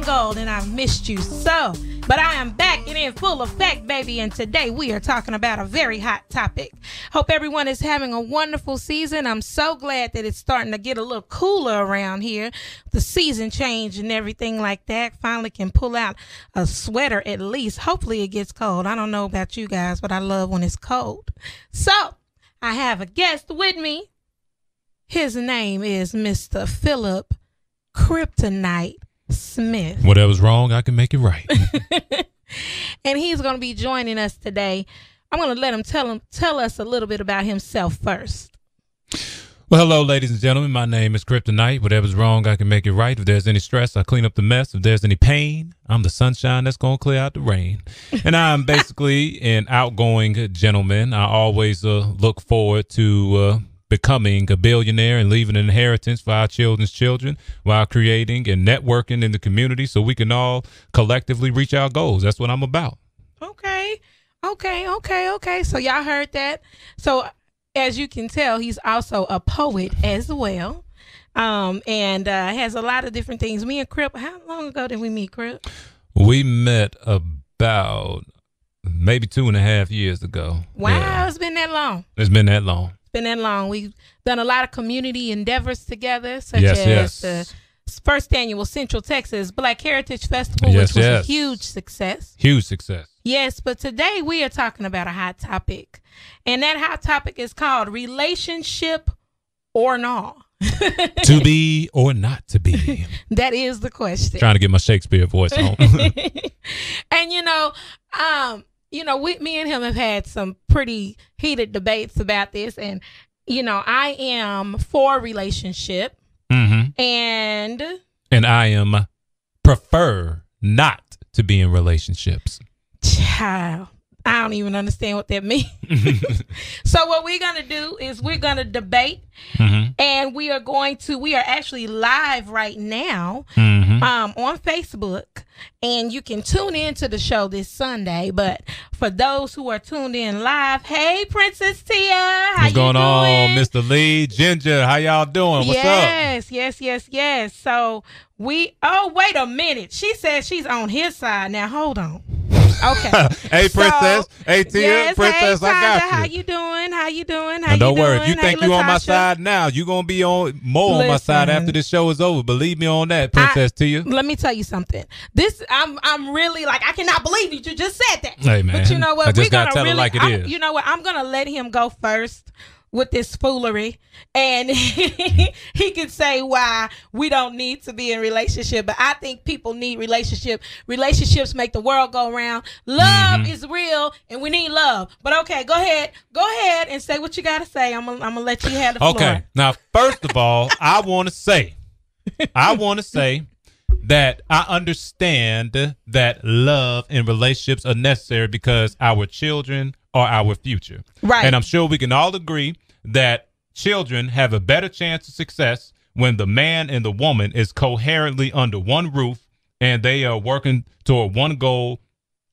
Ringgold, and I've missed you so. But I am back and in full effect, baby, and today we are talking about a very hot topic. Hope everyone is having a wonderful season. I'm so glad that it's starting to get a little cooler around here. The season change and everything like that. Finally can pull out a sweater at least. Hopefully it gets cold. I don't know about you guys, but I love when it's cold. So I have a guest with me. His name is Mr. Philip Kryptonite Smith. Whatever's wrong, I can make it right. And he's going to be joining us today. I'm going to let him tell us a little bit about himself first. Well, hello, ladies and gentlemen. My name is Kryptonite. Whatever's wrong, I can make it right. If there's any stress, I clean up the mess. If there's any pain, I'm the sunshine that's going to clear out the rain. And I'm basically an outgoing gentleman. I always look forward to becoming a billionaire and leaving an inheritance for our children's children while creating and networking in the community so we can all collectively reach our goals. That's what I'm about. Okay. So y'all heard that. So as you can tell, he's also a poet as well. And has a lot of different things. Me and Crip, how long ago did we meet, Crip? We met about maybe 2.5 years ago. Wow, yeah. It's been that long. It's been that long. Been that long. We've done a lot of community endeavors together, such as the first annual Central Texas Black Heritage Festival, which was a huge success. Huge success. Yes, but today we are talking about a hot topic, and that hot topic is called relationship or not. To be or not to be. That is the question. Trying to get my Shakespeare voice on. And me and him have had some pretty heated debates about this. And, I am for relationship. Mm-hmm. And I am prefer not to be in relationships. Child, I don't even understand what that means. So what we're going to do is we're going to debate. Mm-hmm. And we are actually live right now on Facebook. And you can tune into the show this Sunday. But for those who are tuned in live, hey, Princess Tia. What's going on, Mr. Lee? Ginger, how y'all doing? What's up? Yes. So wait a minute. She says she's on his side. Now, hold on. Okay. Hey, Princess. Hey, Tia. Yes, Princess, hey, I got you. How you doing? Don't worry. If you think you on my side now, you going to be on my side after this show is over. Believe me on that, Princess Tia. Let me tell you something. I'm really I cannot believe you just said that. Hey, man. But you know what? I just got to tell it like it is. You know what? I'm going to let him go first with this foolery, and he can say why we don't need to be in relationship. But I think people need relationships make the world go round. Love is real, and we need love. But okay, go ahead and say what you gotta say. I'm gonna let you have the floor. Okay, now first of all, I want to say that I understand that love and relationships are necessary because our children are our future. Right. And I'm sure we can all agree that children have a better chance of success when the man and the woman is coherently under one roof and they are working toward one goal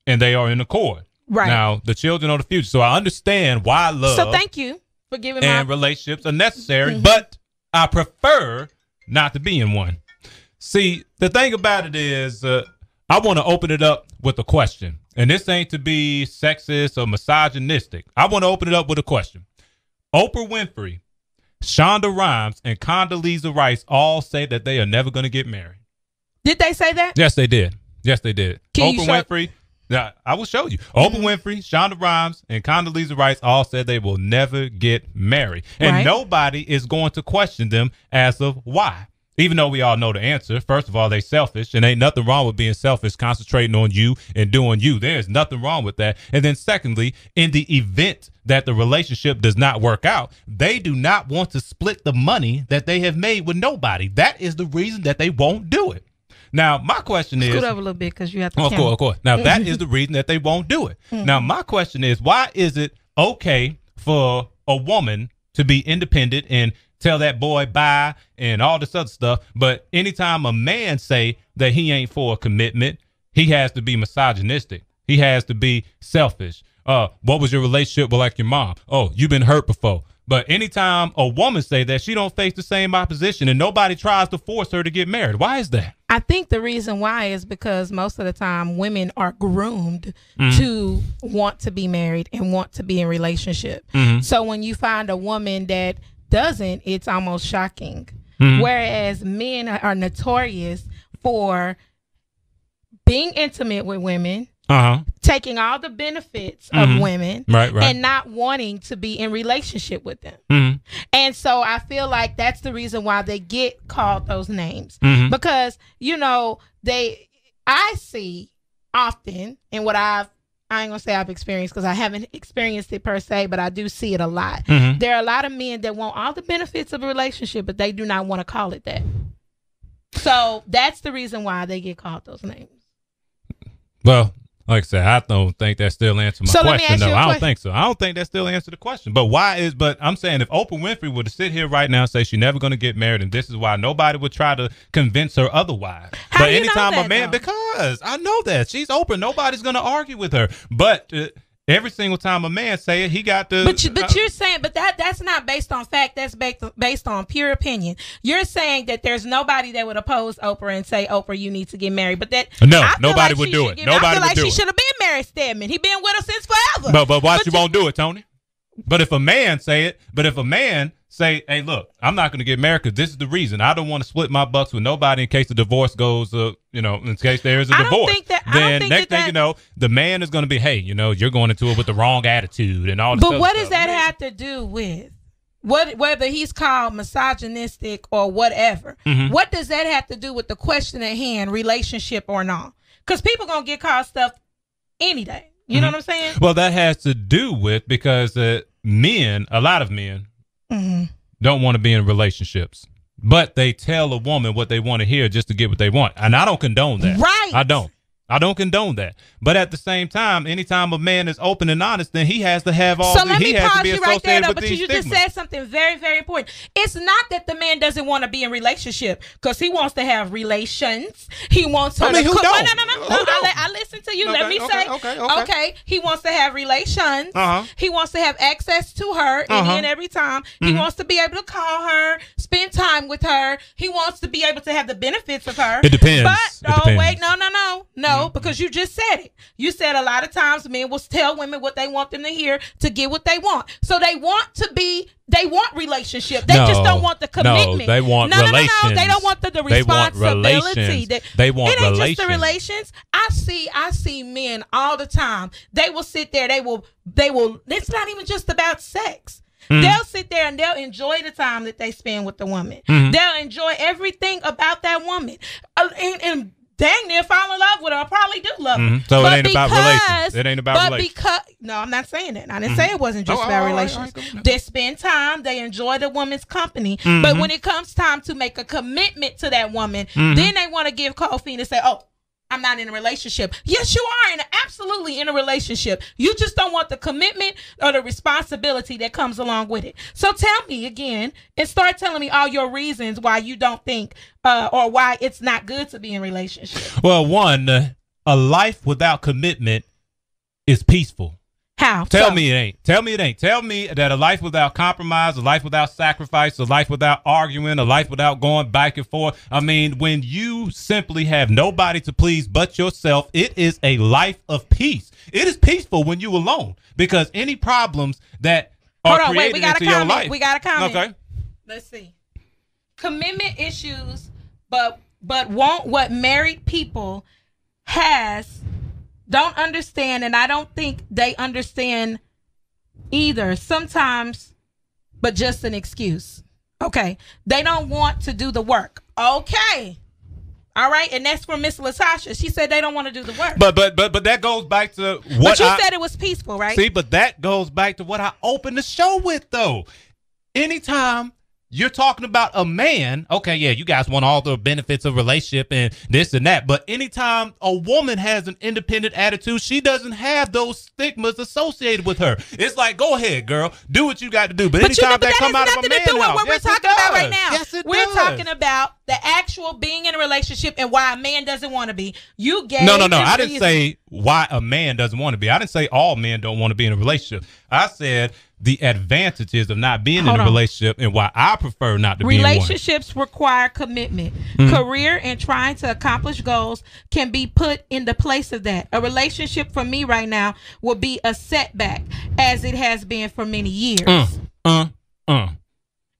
and they are in accord. Right. Now, the children are the future. So I understand why love so thank you for giving and relationships are necessary, but I prefer not to be in one. See, the thing about it is I want to open it up with a question. And this ain't to be sexist or misogynistic. I want to open it up with a question. Oprah Winfrey, Shonda Rhimes, and Condoleezza Rice all say that they are never going to get married. Did they say that? Yes, they did. Can Oprah Winfrey. Yeah, I will show you. Oprah Winfrey, Shonda Rhimes, and Condoleezza Rice all said they will never get married. And nobody is going to question them as of why. Even though we all know the answer. First of all, they selfish, and ain't nothing wrong with being selfish, concentrating on you and doing you. There's nothing wrong with that. And then secondly, in the event that the relationship does not work out, they do not want to split the money that they have made with nobody. That is the reason that they won't do it. Now, my question is... Scoot over a little bit because you have to Of course. Now, that is the reason that they won't do it. Now, my question is, why is it okay for a woman to be independent and tell that boy bye and all this other stuff, but anytime a man say that he ain't for a commitment, he has to be misogynistic. He has to be selfish. What was your relationship with your mom? Oh, you've been hurt before. But anytime a woman say that, she don't face the same opposition, and nobody tries to force her to get married. Why is that? I think the reason why is because most of the time women are groomed to want to be married and want to be in relationship. So when you find a woman that doesn't, it's almost shocking. Whereas men are notorious for being intimate with women, taking all the benefits of women, and not wanting to be in relationship with them. And so I feel like that's the reason why they get called those names. Because, you know, I see often, and what I ain't gonna say I've experienced because I haven't experienced it per se, but I do see it a lot. There are a lot of men that want all the benefits of a relationship, but they do not want to call it that. So that's the reason why they get called those names. Well, like I said, I don't think that still answers my question. No, I don't think so. I don't think that still answers the question. But but I'm saying if Oprah Winfrey were to sit here right now and say she's never going to get married, and this is why, nobody would try to convince her otherwise. How do you know that, though? Because I know that she's Oprah, nobody's going to argue with her. But every single time a man say it, he got to. But you're saying, but that's not based on fact. That's based on pure opinion. You're saying that there's nobody that would oppose Oprah and say, Oprah, you need to get married. But nobody would do it. Nobody I feel would like do she it. should have been married, Stedman. He been with her since forever. But why she won't do it, Tony? But if a man say it, say, hey, look, I'm not going to get married because this is the reason. I don't want to split my bucks with nobody in case the divorce goes, in case there is a divorce. Then next thing you know, the man is going to be, hey, you're going into it with the wrong attitude and all this. But what does that have to do with whether he's called misogynistic or whatever? What does that have to do with the question at hand, relationship or not? Because people going to get called stuff any day. You know what I'm saying? Well, that has to do with because a lot of men don't want to be in relationships, but they tell a woman what they want to hear just to get what they want. And I don't condone that. Right. I don't condone that. But at the same time, anytime a man is open and honest, then he has to have all. So let me pause you right there, though. But you just said something very, very important. It's not that the man doesn't want to be in relationship because he wants to have relations. He wants her to cook. No. I listen to you. Let me say. Okay. He wants to have relations. He wants to have access to her any and every time. He wants to be able to call her, spend time with her. He wants to be able to have the benefits of her. It depends. But wait, no. Because you just said it. You said a lot of times men will tell women what they want them to hear to get what they want. So they want relationship. They just don't want the commitment. No, they want relations. No. They don't want the responsibility. They want it ain't relations. Just the relations. I see men all the time. They will sit there. They will. It's not even just about sex. They'll sit there and they'll enjoy the time that they spend with the woman. They'll enjoy everything about that woman. And dang near fall in love with her. I probably do love her. So it ain't about relations. It ain't about relations. No, I'm not saying that. I didn't say it wasn't just about relations. They spend time. They enjoy the woman's company. But when it comes time to make a commitment to that woman, then they want to give cold feet and say, oh, I'm not in a relationship. Yes, you are absolutely in a relationship. You just don't want the commitment or the responsibility that comes along with it. So tell me again and start telling me all your reasons why you don't think or why it's not good to be in a relationship. Well, one, a life without commitment is peaceful. How? Tell me it ain't. Tell me that a life without compromise, a life without sacrifice, a life without arguing, a life without going back and forth. I mean, when you simply have nobody to please but yourself, it is a life of peace. It is peaceful when you alone because any problems that are created into your life. We got a comment. Okay. Let's see. Commitment issues, but want what married people don't understand, and I don't think they understand either sometimes, but just an excuse. Okay. They don't want to do the work. Okay. All right. And that's from Miss Latasha. She said they don't want to do the work. But that goes back to what But you said it was peaceful, right? See, but that goes back to what I opened the show with, though. Anytime you're talking about a man, okay, yeah, you guys want all the benefits of relationship and this and that, but anytime a woman has an independent attitude, she doesn't have those stigmas associated with her. It's like, go ahead, girl, do what you got to do. But anytime that come out of a man's mouth, what we're talking about right now. Yes, it we're does. Talking about the actual being in a relationship and why a man doesn't want to be. You gave No. I didn't say why a man doesn't want to be. I didn't say all men don't want to be in a relationship. I said the advantages of not being in a relationship and why I prefer not to be in one. Relationships require commitment. Career and trying to accomplish goals can be put in the place of that. A relationship for me right now would be a setback, as it has been for many years. And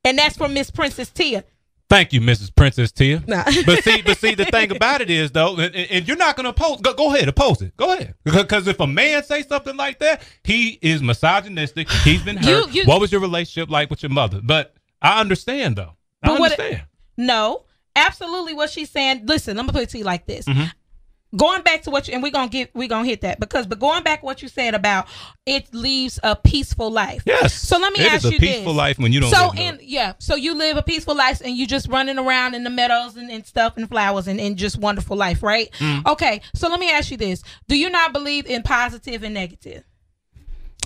that's from Miss Princess Tia. Thank you, Mrs. Princess Tia. Nah. But see, the thing about it is, though, and you're not going to oppose. Go ahead, oppose it. Go ahead, because if a man say something like that, he is misogynistic. He's been hurt. What was your relationship like with your mother? But I understand, though. I understand. No, absolutely. What she's saying. Listen, I'm gonna put it to you like this. Going back to what you, and we're gonna hit that but going back to what you said about it leaves a peaceful life. Yes. So let me ask you this. It is a peaceful life when you don't. So you live a peaceful life and you just running around in the meadows and stuff and flowers and just wonderful life, right? Okay. So let me ask you this: do you not believe in positive and negative?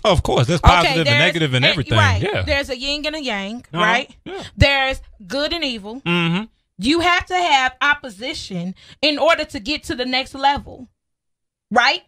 Oh, of course, there's positive and negative and everything. Right. Yeah. There's a yin and a yang, right? Yeah. There's good and evil. You have to have opposition in order to get to the next level, right?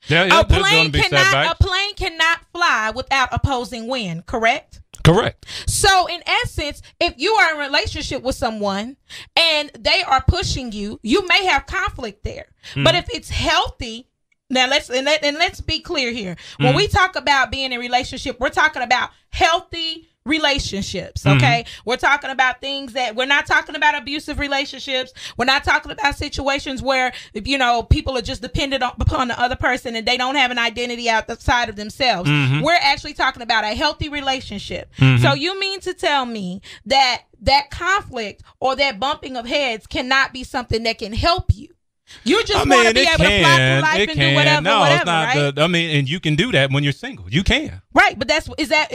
Yeah, a plane cannot fly without opposing wind, correct? Correct. So in essence, if you are in a relationship with someone and they are pushing you, you may have conflict there. But if it's healthy, now let's be clear here. When we talk about being in a relationship, we're talking about healthy relationships, okay? We're talking about things that we're not talking about abusive relationships. We're not talking about situations where, you know, people are just dependent upon the other person and they don't have an identity outside of themselves. We're actually talking about a healthy relationship. So you mean to tell me that conflict or that bumping of heads cannot be something that can help you? You just want to be able to fly through life and do whatever, it's not, right? And you can do that when you're single. You can. Right, but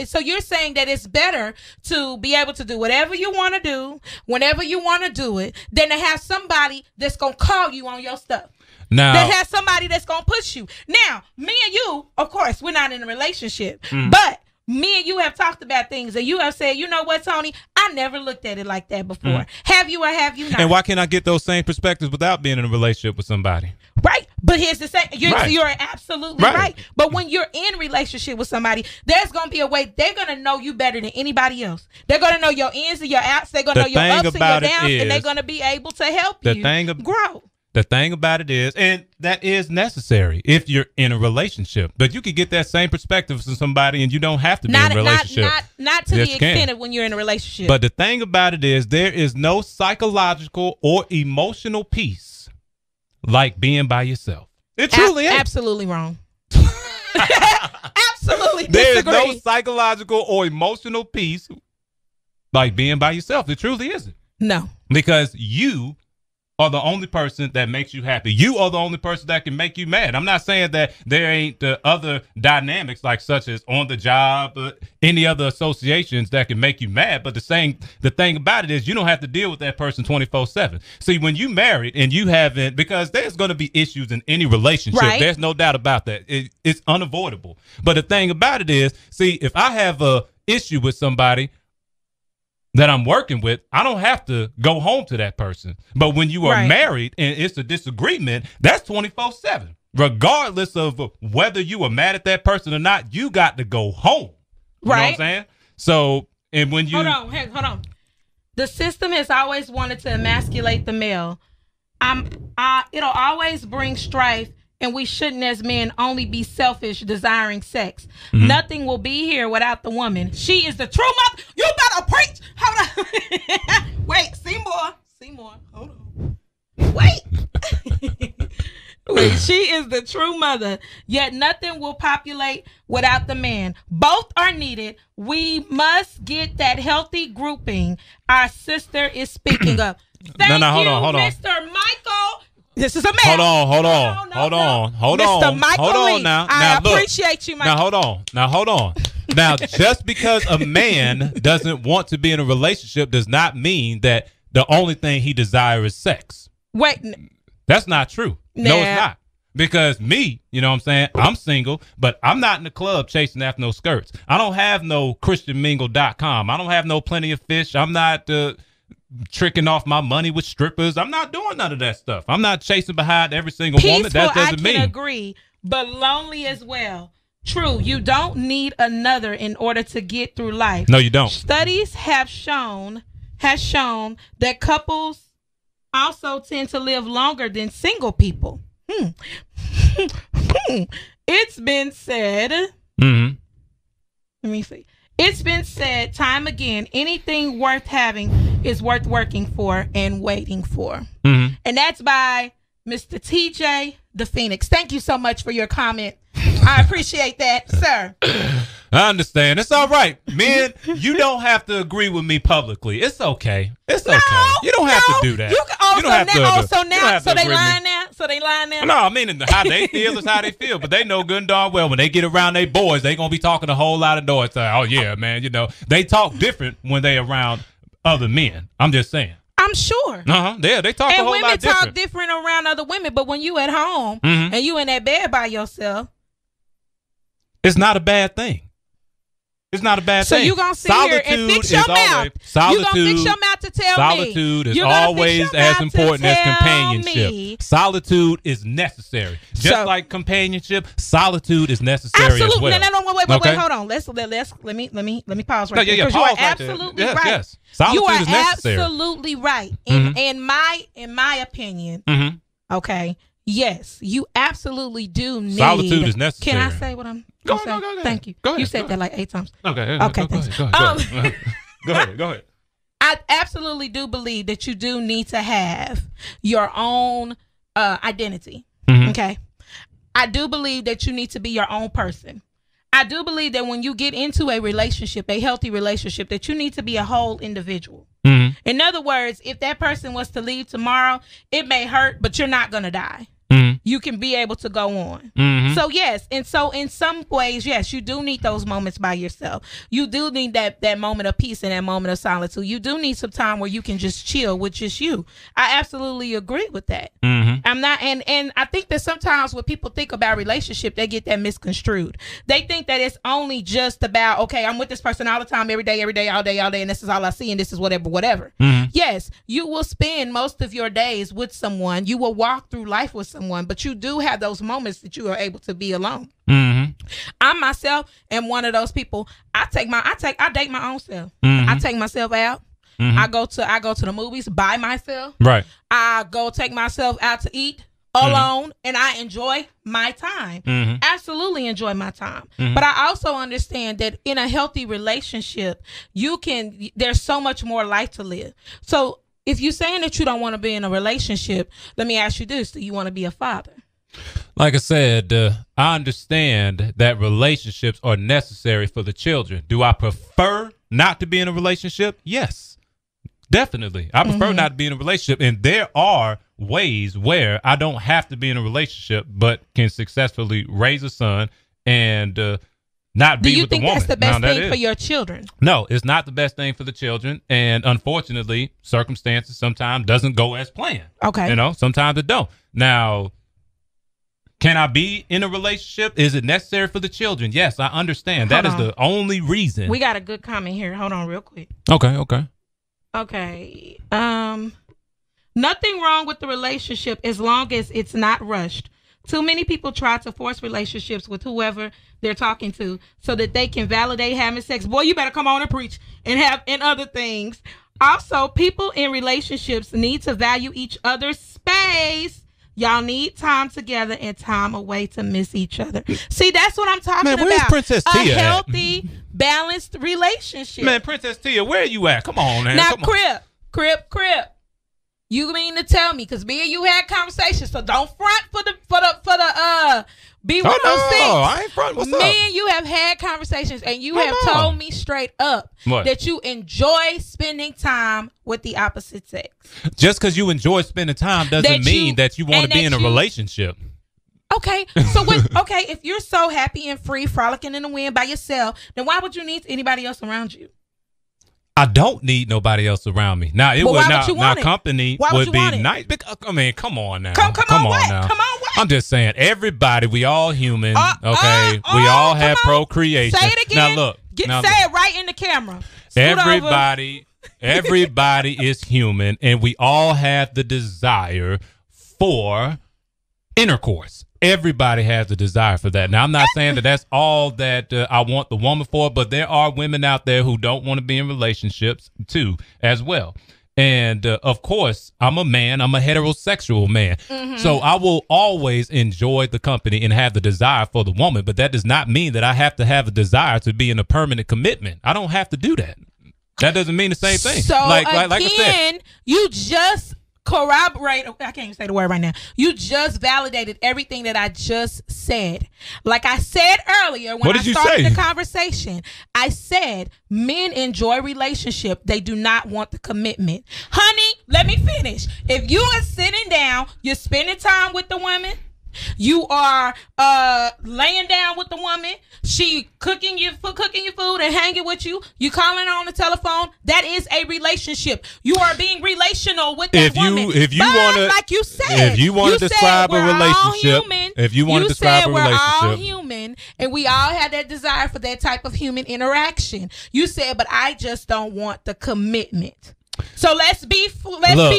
so you're saying that it's better to be able to do whatever you want to do, whenever you want to do it, than to have somebody that's going to call you on your stuff. Now, that has somebody that's going to push you. Now, me and you, of course, we're not in a relationship, but me and you have talked about things and you have said, you know what, Tony, I never looked at it like that before. Have you or have you not? And why can't I get those same perspectives without being in a relationship with somebody? Right. But here's the thing. You're absolutely right. But when you're in relationship with somebody, there's going to be a way they're going to know you better than anybody else. They're going to know your ins and your outs. They're going to know your ups and your downs. And they're going to be able to help you grow. The thing about it is, and that is necessary if you're in a relationship, but you can get that same perspective from somebody and you don't have to be in a relationship. Not to the extent of when you're in a relationship. But the thing about it is there is no psychological or emotional peace like being by yourself. It truly is. Absolutely wrong. Absolutely disagree. There is no psychological or emotional peace like being by yourself. It truly isn't. No. Because you are the only person that makes you happy. You are the only person that can make you mad. I'm not saying that there ain't the other dynamics like such as on the job, any other associations that can make you mad. But the thing about it is you don't have to deal with that person 24/7. See, when you married and you haven't, because there's going to be issues in any relationship. Right. There's no doubt about that. It's unavoidable. But the thing about it is, see, if I have a issue with somebody that I'm working with, I don't have to go home to that person. But when you are married and it's a disagreement, that's 24/7. Regardless of whether you are mad at that person or not, you got to go home. You know what I'm saying? So, and when you... Hold on. The system has always wanted to emasculate the male. It'll always bring strife. And we shouldn't, as men, only be selfish, desiring sex. Nothing will be here without the woman. She is the true mother. You better preach. Hold on. Wait, Seymour. Hold on. Wait. She is the true mother. Yet nothing will populate without the man. Both are needed. We must get that healthy grouping our sister is speaking of. Thank you, Mr. Michael. This is a man. Hold on. Mr. Michael now. I appreciate you, Michael. Now hold on. Now, just because a man doesn't want to be in a relationship does not mean that the only thing he desires is sex. Wait. That's not true. No, it's not. Because me, you know what I'm saying? I'm single, but I'm not in the club chasing after no skirts. I don't have no christianmingle.com. I don't have no Plenty of Fish. I'm not tricking off my money with strippers. I'm not doing none of that stuff. I'm not chasing behind every single woman. That doesn't mean. I can agree, but lonely as well. True, you don't need another in order to get through life. No, you don't. Studies has shown that couples also tend to live longer than single people. It's been said. Mm-hmm. Let me see. It's been said time again, anything worth having is worth working for and waiting for. Mm-hmm. And that's by Mr. TJ the Phoenix. Thank you so much for your comment. I appreciate that, sir. I understand. It's all right. Men, you don't have to agree with me publicly. It's okay. It's okay. You don't have to do that. So they lying now? So they lying now? No, I mean, how they feel is how they feel. But they know good and darn well when they get around their boys, they going to be talking a whole lot of noise. Like, oh, yeah, man, you know. They talk different when they around other men. I'm just saying. I'm sure. Yeah, they talk a whole lot different. And women talk different around other women. But when you at home and you in that bed by yourself. It's not a bad thing. It's not a bad thing. So you gonna sit here and fix your mouth. You gonna fix your mouth to tell me. Solitude is always as important as companionship. Solitude is necessary. Just like companionship, solitude is necessary as well. No, wait, hold on. Let me pause right there. Because you are absolutely right. Yes. Solitude is necessary. You are absolutely right. In my opinion, okay. Yes, you absolutely do need. Solitude is necessary. Can I say what I'm going to say? Go ahead. Thank you. Go ahead, you said that like 8 times. Okay, thanks. Go ahead. I absolutely do believe that you do need to have your own identity. Okay. I do believe that you need to be your own person. I do believe that when you get into a relationship, a healthy relationship, that you need to be a whole individual. In other words, if that person was to leave tomorrow, it may hurt, but you're not going to die. You can be able to go on. So yes, and so in some ways, yes, you do need those moments by yourself. You do need that moment of peace and that moment of solitude. You do need some time where you can just chill with just you. I absolutely agree with that. I'm not, and I think that sometimes when people think about relationship, they get that misconstrued. They think that it's only just about, okay, I'm with this person all the time, every day, all day, and this is all I see, and this is whatever. Yes, you will spend most of your days with someone. You will walk through life with someone, but you do have those moments that you are able to be alone. I myself am one of those people. I date my own self. I take myself out. I go to the movies by myself. Right. I go take myself out to eat alone, and I enjoy my time. Absolutely enjoy my time. But I also understand that in a healthy relationship, there's so much more life to live. So if you're saying that you don't want to be in a relationship, let me ask you this: do you want to be a father? Like I said, I understand that relationships are necessary for the children. Do I prefer not to be in a relationship? Yes, definitely. I prefer not to be in a relationship. And there are ways where I don't have to be in a relationship, but can successfully raise a son and not be with the woman. Do you think that's the best thing for your children? No, it's not the best thing for the children. And unfortunately, circumstances sometimes doesn't go as planned. Okay. Sometimes it don't. Now, can I be in a relationship? Is it necessary for the children? Yes, I understand. That is the only reason. We got a good comment here. Hold on real quick. Okay. Nothing wrong with the relationship as long as it's not rushed. Too many people try to force relationships with whoever they're talking to so that they can validate having sex. Boy, you better come on and preach and other things. Also, people in relationships need to value each other's space. Y'all need time together and time away to miss each other. See, that's what I'm talking about. Where's Princess Tia? A healthy, balanced relationship. Man, Princess Tia, where are you at? Come on, man. Now, Crip. You mean to tell me? Because me and you had conversations, so don't front for the B106. I ain't front. What's up? Me and you have had conversations, and you have told me straight up that you enjoy spending time with the opposite sex. Just because you enjoy spending time doesn't mean that you want to be in a relationship. Okay, so if you're so happy and free, frolicking in the wind by yourself, then why would you need anybody else around you? I don't need nobody else around me. Now, company would be nice. I mean, come on now. Come on now. Come on, what? I'm just saying, everybody, we all human, okay? We all have procreation. Say it again. Now, look. Say it right in the camera. Everybody is human, and we all have the desire for intercourse. Everybody has the desire for that. Now, I'm not saying that that's all that I want the woman for, but there are women out there who don't want to be in relationships too, as well. And of course, I'm a man. I'm a heterosexual man. So I will always enjoy the company and have the desire for the woman. But that does not mean that I have to have a desire to be in a permanent commitment. I don't have to do that. That doesn't mean the same thing. So like again, I said, you just corroborate. I can't even say the word right now. You just validated everything that I just said. Like I said earlier when I started the conversation, I said men enjoy relationship. They do not want the commitment. Honey, let me finish. If you are sitting down, you're spending time with the woman, you are laying down with the woman, she cooking your food and hanging with you, you calling her on the telephone, that is a relationship. You are being relational with that woman. If you want to, like you said, if you want to describe a relationship, if you want to describe a relationship, we're all human and we all have that desire for that type of human interaction. You said, but I just don't want the commitment. So let's be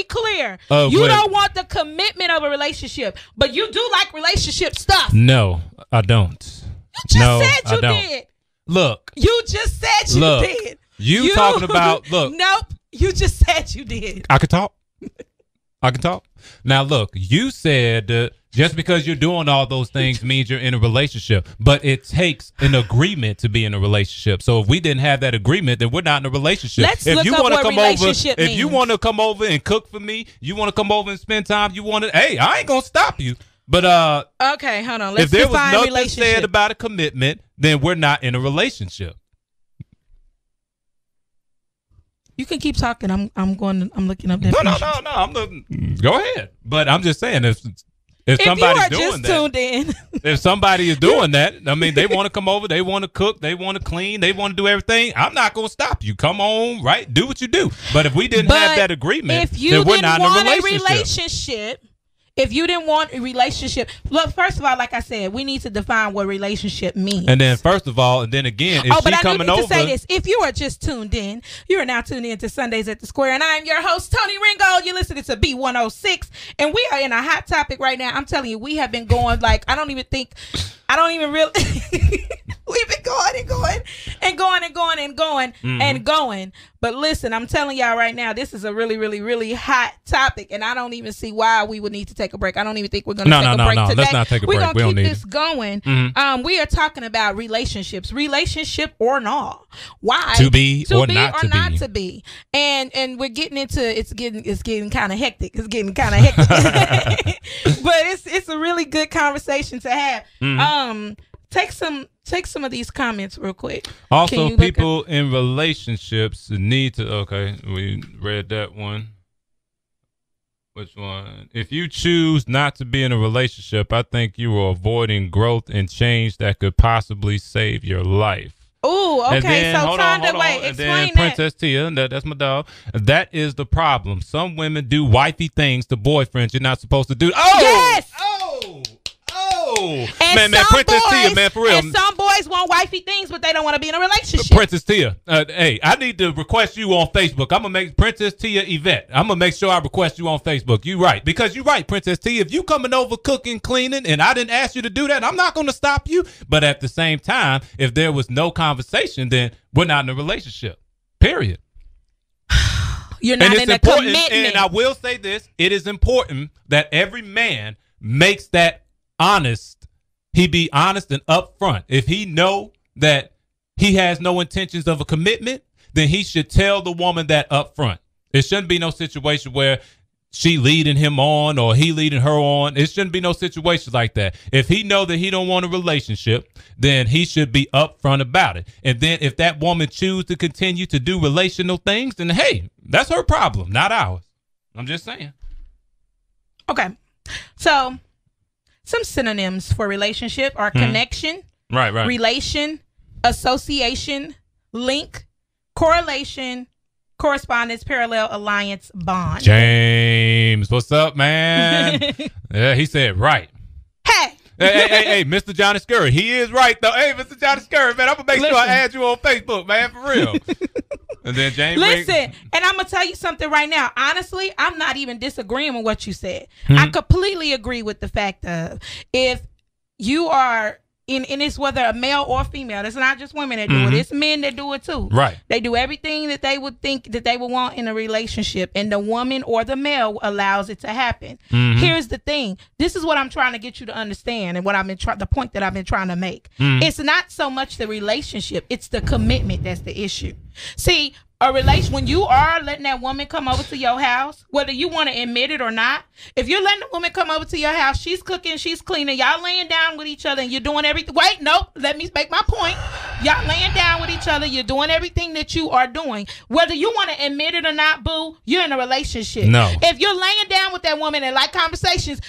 clear. You don't want the commitment of a relationship, but you do like relationship stuff. No, I don't. You just said you did. Look. You just said you did. You talking about, look. Nope. You just said you did. I can talk. I can talk. Now, look, you said just because you're doing all those things means you're in a relationship, but it takes an agreement to be in a relationship. So if we didn't have that agreement, then we're not in a relationship. Let's look up what relationship means. If you want to come over and cook for me, you want to come over and spend time, hey, I ain't going to stop you. But okay, hold on. Let's if there was define nothing relationship. said about a commitment, then we're not in a relationship. You can keep talking. I'm looking up that. No. Go ahead. But I'm just saying if somebody's doing that, tuned in. If somebody is doing that, I mean, they want to come over, they want to cook, they want to clean, they want to do everything. I'm not going to stop you. Come on, right? Do what you do. But if we didn't have that agreement, then we're not in a relationship. If you didn't want a relationship, look, first of all, like I said, we need to define what relationship means. And then first of all, and then again, if but she coming over. To say this, if you are just tuned in, you are now tuned in to Sundays at the Square, and I am your host, Toni Ringgold. You're listening to B106, and we are in a hot topic right now. I'm telling you, we have been going like, I don't even really. We've been going. But listen, I'm telling y'all right now, this is a really, really, really hot topic, and I don't even see why we would need to take a break. I don't even think we're going to take a break today. Let's not take a break. We're going to keep this going. Mm-hmm. We are talking about relationships, relationship or not. Why? To be or not to be. And we're getting into it's getting kind of hectic. It's getting kind of hectic. But it's a really good conversation to have. Mm-hmm. Take some of these comments real quick. Also, people in relationships need to. Okay, we read that one. Which one? If you choose not to be in a relationship, I think you are avoiding growth and change that could possibly save your life. Oh, okay. Then, so time to wait. And then Princess Tia, that's my dog. That is the problem. Some women do wifey things to boyfriends you're not supposed to do. Oh, yes. Man, Princess Tia, man, for real. And some boys want wifey things, but they don't want to be in a relationship. Princess Tia, hey, I need to request you on Facebook. I'm gonna make Princess Tia Yvette. I'm gonna make sure I request you on Facebook. You right, because you right, Princess Tia. If you coming over cooking, cleaning, and I didn't ask you to do that, I'm not gonna stop you. But at the same time, if there was no conversation, then we're not in a relationship. Period. You're not in a commitment. And I will say this: it is important that every man makes that honest. He be honest and upfront. If he know that he has no intentions of a commitment, then he should tell the woman that upfront. It shouldn't be no situation where she leading him on or he leading her on. It shouldn't be no situation like that. If he know that he don't want a relationship, then he should be upfront about it. And then if that woman choose to continue to do relational things, then hey, that's her problem, not ours. I'm just saying. Okay. So some synonyms for relationship are connection, right, relation, association, link, correlation, correspondence, parallel, alliance, bond. James, what's up, man? Yeah, he said right. Hey, Mr. Johnny Scurry. He is right, though. Hey, Mr. Johnny Scurry, man, I'm going to make sure I add you on Facebook, man, for real. And then James. Listen, and I'm gonna tell you something right now. Honestly, I'm not even disagreeing with what you said. I completely agree with the fact of if you are and it's whether a male or female. It's not just women that do it. It's men that do it too. Right. They do everything that they would think that they would want in a relationship, and the woman or the male allows it to happen. Here's the thing. This is what I'm trying to get you to understand, and what I've been the point that I've been trying to make. It's not so much the relationship; it's the commitment that's the issue. See, a relation when you are letting that woman come over to your house, whether you want to admit it or not, if you're letting the woman come over to your house, she's cooking, she's cleaning, y'all laying down with each other, and you're doing everything. Wait, nope, let me make my point. Y'all laying down with each other, you're doing everything that you are doing. Whether you want to admit it or not, boo, you're in a relationship. No. If you're laying down with that woman and like conversations,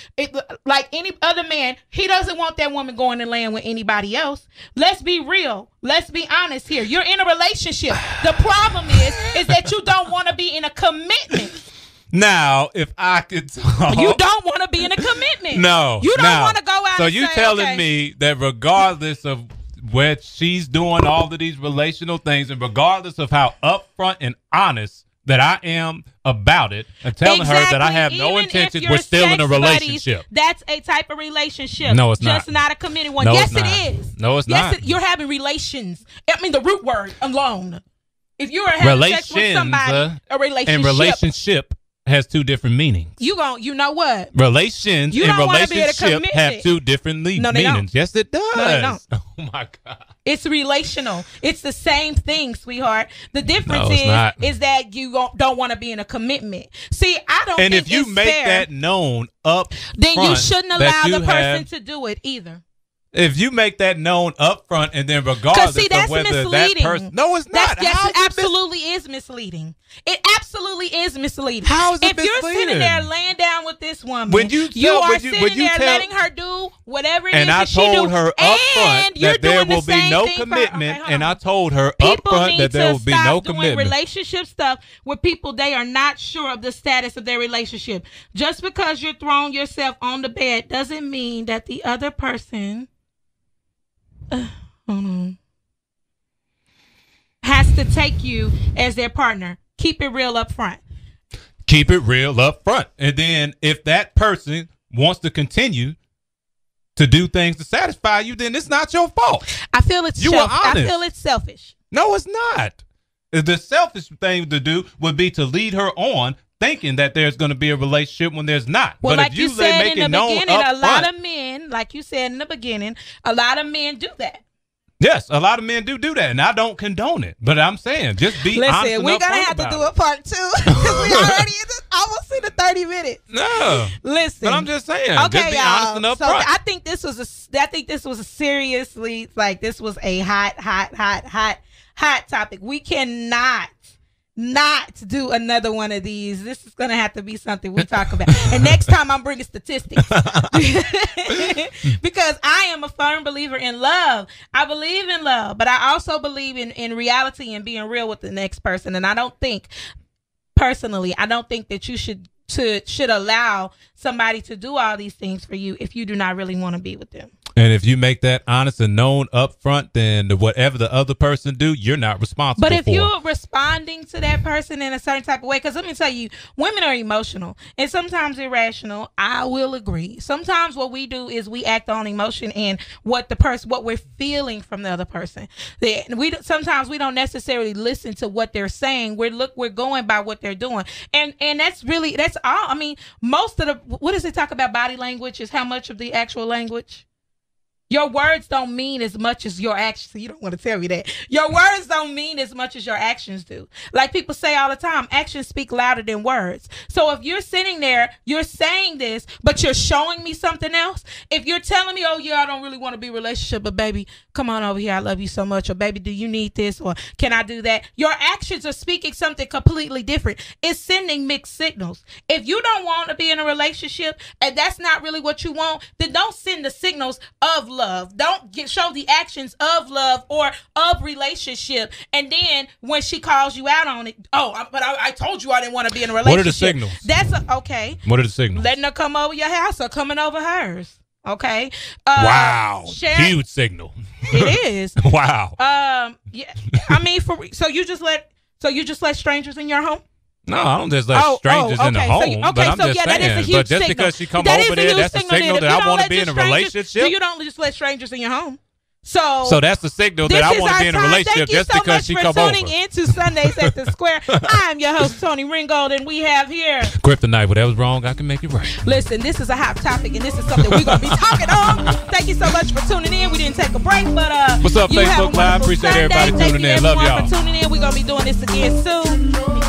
like any other man, he doesn't want that woman going and laying with anybody else. Let's be real. Let's be honest here. You're in a relationship. The problem is that you don't want to be in a commitment. Now, if I could talk, you don't want to be in a commitment. No, you don't want to go out. So and you say, telling me that regardless of where she's doing all of these relational things, and regardless of how upfront and honest that I am about it, and telling her that I have no intentions, we're still in a relationship. Buddies, that's a type of relationship. No, it's not. Just not a committed one. No, yes, it is. No, it's not. You're having relations. I mean, the root word alone. If you are having sex with somebody, a relationship. And relationship has two different meanings. You know what? Relations and relationship have two different meanings. Don't. Yes, it does. No, they don't. Oh my God. It's relational. It's the same thing, sweetheart. The difference is that you don't want to be in a commitment. See, I don't. And think if you make that known up, then you shouldn't allow the person to do it either. If you make that known up front, and then regardless of whether misleading. that person, no, it's not. That absolutely is misleading. It absolutely is misleading. How is it misleading? If you're sitting there laying down with this woman, you are sitting there letting her do whatever it is that she do, and I told her up front that there will be no commitment, and I told her up front that there will be no commitment. Doing relationship stuff with people they are not sure of the status of their relationship. Just because you're throwing yourself on the bed doesn't mean that the other person has to take you as their partner. Keep it real up front. Keep it real up front. And then if that person wants to continue to do things to satisfy you, then it's not your fault. I feel it's I feel it's selfish. No, it's not. The selfish thing to do would be to lead her on thinking that there's going to be a relationship when there's not. Well, but like if you said make in it the known beginning, up a lot front, of men, like you said in the beginning, a lot of men do that. Yes, a lot of men do that, and I don't condone it. But I'm saying, just be honest. Listen, we're going to have to do a part 2 because we already almost in the 30 minutes. No. Listen. But I'm just saying, okay, just be honest and up front. I think this was a seriously, like, this was a hot topic. We cannot not do another one of these. This is gonna have to be something we talk about. And next time I'm bringing statistics because I am a firm believer in love. I believe in love, but I also believe in reality and being real with the next person. And I don't think that you should allow somebody to do all these things for you if you do not really want to be with them. And if you make that honest and known up front, then whatever the other person do, you're not responsible for. But if you're responding to that person in a certain type of way, because let me tell you, women are emotional and sometimes irrational. I will agree. Sometimes what we do is we act on emotion and what we're feeling from the other person. Sometimes we don't necessarily listen to what they're saying. We're going by what they're doing. And that's all. I mean, most of what does it talk about body language is how much of the actual language? Your words don't mean as much as your actions. You don't want to tell me that. Your words don't mean as much as your actions do. Like people say all the time, actions speak louder than words. So if you're sitting there, you're saying this, but you're showing me something else. If you're telling me, oh yeah, I don't really want to be in a relationship, but baby, come on over here. I love you so much. Or baby, do you need this? Or can I do that? Your actions are speaking something completely different. It's sending mixed signals. If you don't want to be in a relationship and that's not really what you want, then don't send the signals of love. Don't show the actions of love or of relationship. And then when she calls you out on it, but I told you I didn't want to be in a relationship. What are the signals? That's okay. What are the signals? Letting her come over your house or coming over hers. Okay. Wow. Huge signal. It is. Wow. Yeah. I mean, so you just let. So you just let strangers in your home? No, I don't just let strangers in the home. But I'm just saying. But just because she come over there, that's a signal that I want to be in a relationship. You don't just let strangers in your home. So that's the signal that I want to be in a relationship just because she come over. Thank you so much for tuning into Sundays at the Square. I'm your host, Toni Ringgold, and we have here Kryptonite. Whatever's wrong, I can make it right. Listen, this is a hot topic, and this is something we're going to be talking on. Thank you so much for tuning in. We didn't take a break, but what's up, Facebook Live? Appreciate everybody tuning in. Love y'all. For tuning in. We're going to be doing this again soon.